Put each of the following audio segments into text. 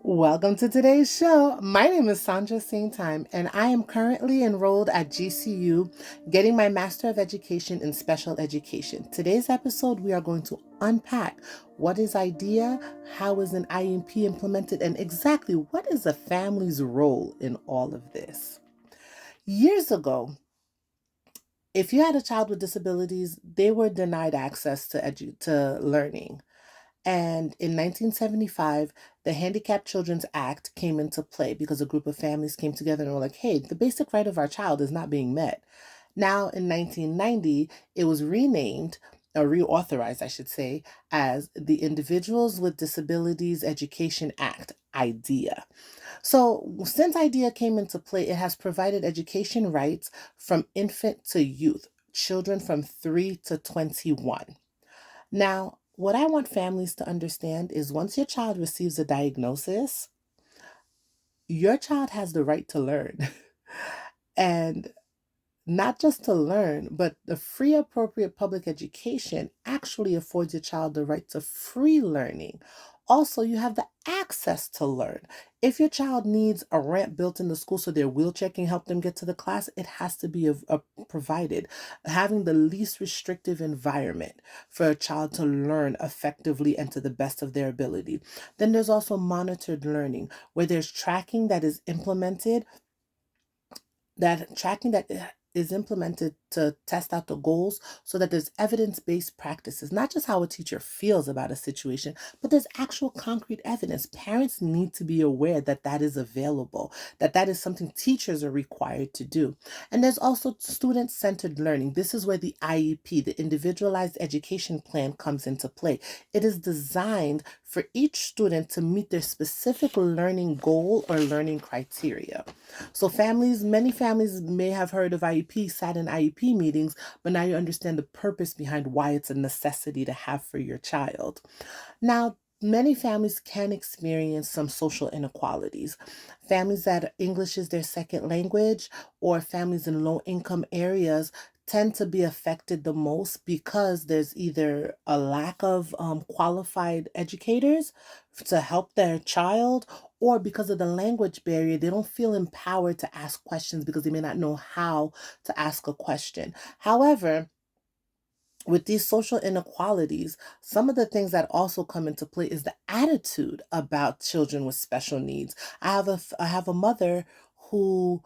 Welcome to today's show. My name is Sandra Saintime, and I am currently enrolled at GCU getting my Master of Education in Special Education. Today's episode, we are going to unpack what is IDEA, how is an IEP implemented, and exactly what is a family's role in all of this. Years ago, if you had a child with disabilities, they were denied access to learning. And in 1975, the Handicapped Children's Act came into play because a group of families came together and were like, hey, the basic right of our child is not being met. Now, in 1990, it was renamed, or reauthorized, I should say, as the Individuals with Disabilities Education Act, IDEA. So, since IDEA came into play, it has provided education rights from infant to youth, children from 3 to 21. Now, what I want families to understand is once your child receives a diagnosis, your child has the right to learn. And not just to learn, but the free appropriate public education actually affords your child the right to free learning. Also, you have the access to learn. If your child needs a ramp built in the school so their wheelchair can help them get to the class, it has to be provided. Having the least restrictive environment for a child to learn effectively and to the best of their ability. Then there's also monitored learning, where there's tracking that is implemented to test out the goals so that there's evidence-based practices, not just how a teacher feels about a situation, but there's actual concrete evidence. Parents need to be aware that that is available, that that is something teachers are required to do. And there's also student-centered learning. This is where the IEP, the Individualized Education Plan, comes into play. It is designed for each student to meet their specific learning goal or learning criteria. So many families may have heard of IEP, sat in IEP meetings, but now you understand the purpose behind why it's a necessity to have for your child. Now, many families can experience some social inequalities. Families that English is their second language or families in low income areas tend to be affected the most because there's either a lack of qualified educators to help their child, or because of the language barrier, they don't feel empowered to ask questions because they may not know how to ask a question. However, with these social inequalities, some of the things that also come into play is the attitude about children with special needs. I have a mother who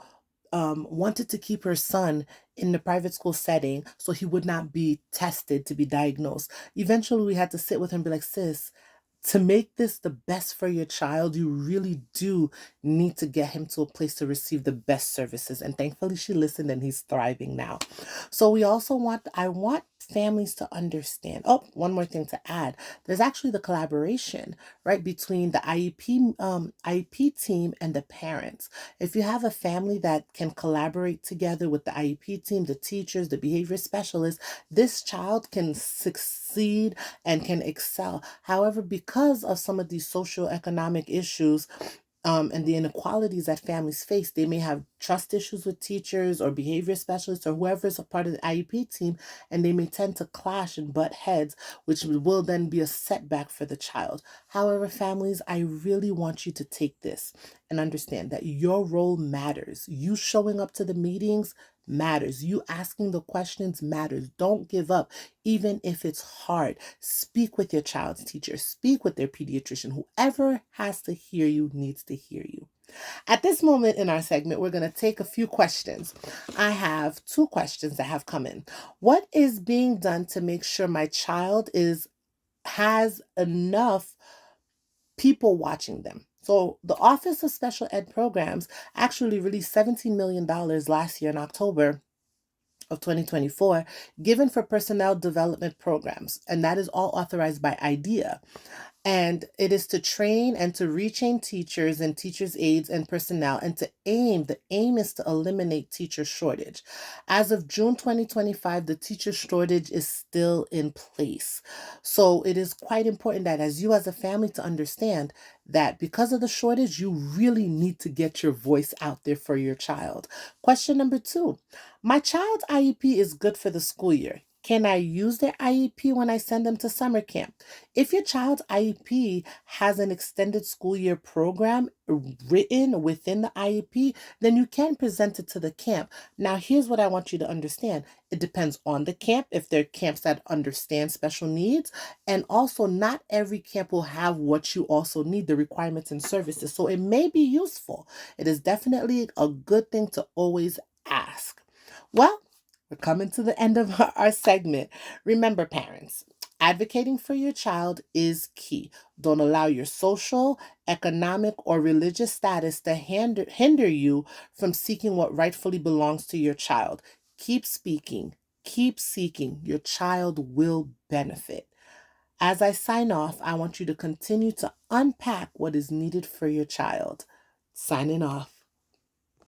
wanted to keep her son in the private school setting so he would not be tested to be diagnosed. Eventually, we had to sit with her and be like, sis, to make this the best for your child, you really do need to get him to a place to receive the best services. And thankfully, she listened and he's thriving now. So I want families to understand. Oh, one more thing to add. There's actually the collaboration, right, between the IEP team and the parents. If you have a family that can collaborate together with the IEP team, the teachers, the behavior specialists, this child can succeed and can excel. However, because of some of these socioeconomic issues, and the inequalities that families face, they may have trust issues with teachers or behavior specialists or whoever is a part of the IEP team, and they may tend to clash and butt heads, which will then be a setback for the child. However, families, I really want you to take this and understand that your role matters. You showing up to the meetings matters. You asking the questions matters. Don't give up, even if it's hard. Speak with your child's teacher, speak with their pediatrician. Whoever has to hear you needs to hear you. At this moment in our segment, we're going to take a few questions. I have two questions that have come in. What is being done to make sure my child has enough people watching them? So the Office of Special Ed Programs actually released $17 million last year in October of 2024 given for personnel development programs, and that is all authorized by IDEA. And it is to train and to retrain teachers and teachers' aides and personnel, and the aim is to eliminate teacher shortage. As of June 2025, the teacher shortage is still in place. So it is quite important that as you as a family to understand that because of the shortage, you really need to get your voice out there for your child. Question number two, my child's IEP is good for the school year. Can I use their IEP when I send them to summer camp? If your child's IEP has an extended school year program written within the IEP, then you can present it to the camp. Now, here's what I want you to understand. It depends on the camp, if they're camps that understand special needs. And also, not every camp will have what you also need, the requirements and services. So it may be useful. It is definitely a good thing to always ask. Well, we're coming to the end of our segment. Remember, parents, advocating for your child is key. Don't allow your social, economic, or religious status to hinder you from seeking what rightfully belongs to your child. Keep speaking, keep seeking. Your child will benefit. As I sign off, I want you to continue to unpack what is needed for your child. Signing off.